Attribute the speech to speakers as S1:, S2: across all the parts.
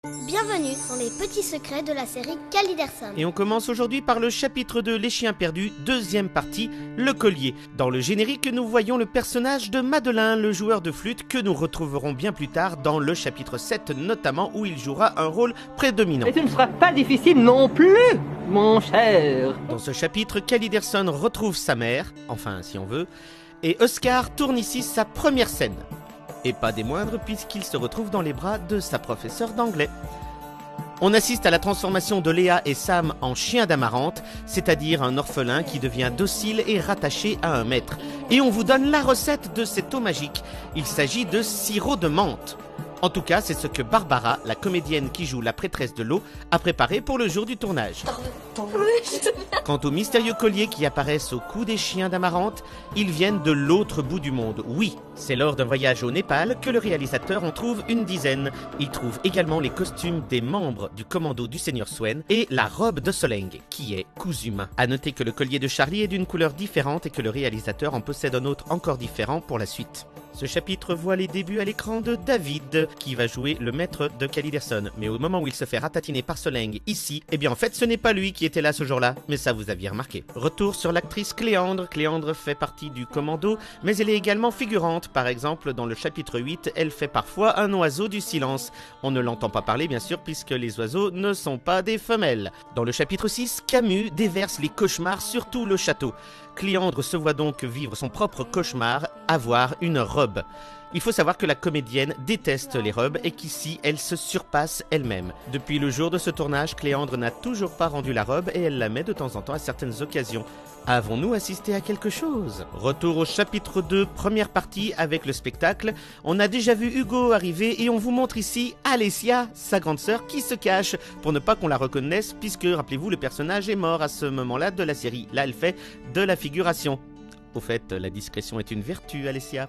S1: Bienvenue dans les petits secrets de la série Caliderson.
S2: Et on commence aujourd'hui par le chapitre 2, Les chiens perdus, deuxième partie, le collier. Dans le générique, nous voyons le personnage de Madeleine, le joueur de flûte, que nous retrouverons bien plus tard dans le chapitre 7, notamment où il jouera un rôle prédominant.
S3: Et ce ne sera pas difficile non plus, mon cher.
S2: Dans ce chapitre, Caliderson retrouve sa mère, enfin si on veut, et Oscar tourne ici sa première scène. Et pas des moindres puisqu'il se retrouve dans les bras de sa professeure d'anglais. On assiste à la transformation de Léa et Sam en chiens d'amarante, c'est-à-dire un orphelin qui devient docile et rattaché à un maître. Et on vous donne la recette de cette eau magique. Il s'agit de sirop de menthe. En tout cas, c'est ce que Barbara, la comédienne qui joue la prêtresse de l'eau, a préparé pour le jour du tournage. Quant aux mystérieux colliers qui apparaissent au cou des chiens d'amarante, ils viennent de l'autre bout du monde. Oui, c'est lors d'un voyage au Népal que le réalisateur en trouve une dizaine. Il trouve également les costumes des membres du commando du Seigneur Swen et la robe de Soleng, qui est cousu main. À noter que le collier de Charlie est d'une couleur différente et que le réalisateur en possède un autre encore différent pour la suite. Ce chapitre voit les débuts à l'écran de David, qui va jouer le maître de Caliderson. Mais au moment où il se fait ratatiner par Soleng ici, eh bien en fait ce n'est pas lui qui était là ce jour-là, mais ça vous aviez remarqué. Retour sur l'actrice Cléandre. Cléandre fait partie du commando, mais elle est également figurante. Par exemple, dans le chapitre 8, elle fait parfois un oiseau du silence. On ne l'entend pas parler bien sûr, puisque les oiseaux ne sont pas des femelles. Dans le chapitre 6, Camus déverse les cauchemars sur tout le château. Cléandre se voit donc vivre son propre cauchemar, avoir une robe. Il faut savoir que la comédienne déteste les robes et qu'ici, elle se surpasse elle-même. Depuis le jour de ce tournage, Cléandre n'a toujours pas rendu la robe et elle la met de temps en temps à certaines occasions. Avons-nous assisté à quelque chose? Retour au chapitre 2, première partie avec le spectacle. On a déjà vu Hugo arriver et on vous montre ici Alessia, sa grande sœur, qui se cache pour ne pas qu'on la reconnaisse puisque, rappelez-vous, le personnage est mort à ce moment-là de la série. Là, elle fait de la figuration. Au fait, la discrétion est une vertu, Alessia.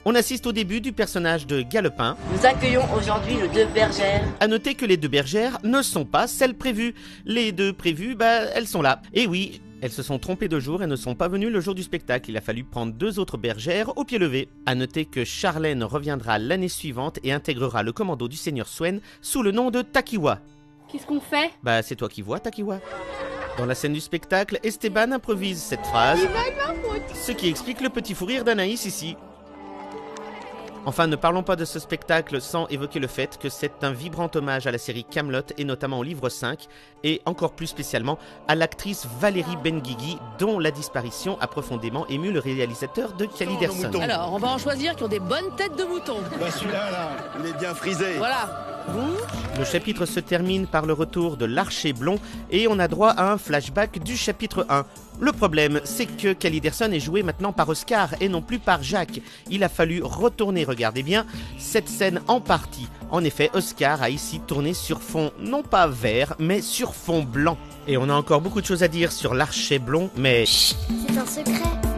S2: On assiste au début du personnage de Galopin.
S4: Nous accueillons aujourd'hui les deux bergères.
S2: À noter que les deux bergères ne sont pas celles prévues. Les deux prévues, elles sont là. Et oui, elles se sont trompées de jour et ne sont pas venues le jour du spectacle. Il a fallu prendre deux autres bergères au pied levé. À noter que Charlène reviendra l'année suivante et intégrera le commando du Seigneur Swen sous le nom de Takiwa.
S5: Qu'est-ce qu'on fait?
S2: C'est toi qui vois, Takiwa. Dans la scène du spectacle, Esteban improvise cette phrase, ce qui explique le petit fou rire d'Anaïs ici. Enfin, ne parlons pas de ce spectacle sans évoquer le fait que c'est un vibrant hommage à la série Kaamelott et notamment au livre 5 et encore plus spécialement à l'actrice Valérie Benguigui dont la disparition a profondément ému le réalisateur de Caliderson.
S5: Alors, on va en choisir qui ont des bonnes têtes de mouton.
S6: Celui-là, là, il est bien frisé.
S5: Voilà.
S2: Le chapitre se termine par le retour de l'archer blond et on a droit à un flashback du chapitre 1. Le problème, c'est que Caliderson est joué maintenant par Oscar et non plus par Jacques. Il a fallu retourner, regardez bien, cette scène en partie. En effet, Oscar a ici tourné sur fond, non pas vert, mais sur fond blanc. Et on a encore beaucoup de choses à dire sur l'archer blond, mais...
S1: Chut, c'est un secret.